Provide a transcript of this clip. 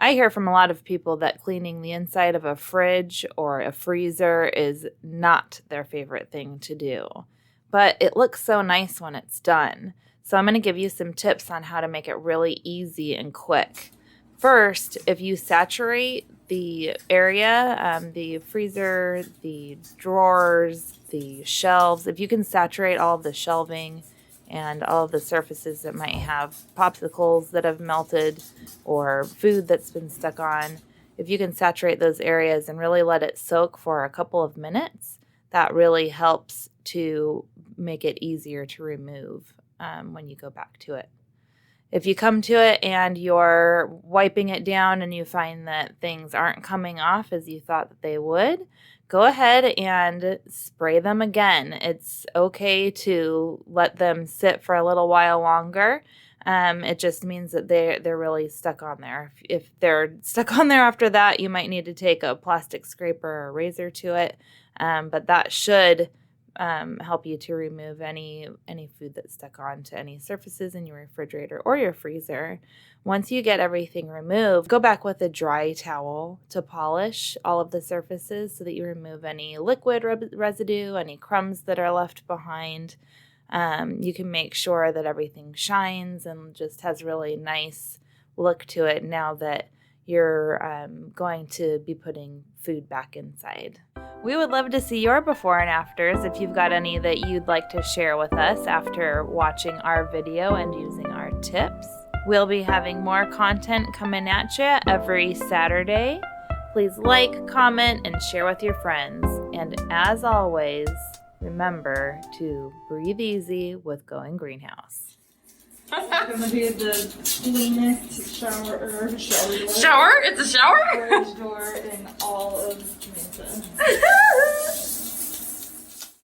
I hear from a lot of people that cleaning the inside of a fridge or a freezer is not their favorite thing to do, but it looks so nice when it's done. So I'm going to give you some tips on how to make it really easy and quick. First, if you saturate the area, the freezer, the drawers, the shelves, if you can saturate all of the shelving and all of the surfaces that might have popsicles that have melted or food that's been stuck on, if you can saturate those areas and really let it soak for a couple of minutes, that really helps to make it easier to remove when you go back to it. If you come to it and you're wiping it down and you find that things aren't coming off as you thought that they would, go ahead and spray them again. It's okay to let them sit for a little while longer. It just means that they're really stuck on there. If they're stuck on there after that, you might need to take a plastic scraper or a razor to it, but that should help you to remove any food that's stuck onto any surfaces in your refrigerator or your freezer. Once you get everything removed, go back with a dry towel to polish all of the surfaces so that you remove any liquid residue, any crumbs that are left behind. You can make sure that everything shines and just has really nice look to it now that you're going to be putting food back inside. We would love to see your before and afters if you've got any that you'd like to share with us after watching our video and using our tips. We'll be having more content coming at you every Saturday. Please like, comment, and share with your friends. And as always, remember to breathe easy with Going Greenhouse. It's gonna be the cleanest shower? Shower? It's a shower? Storage door in all of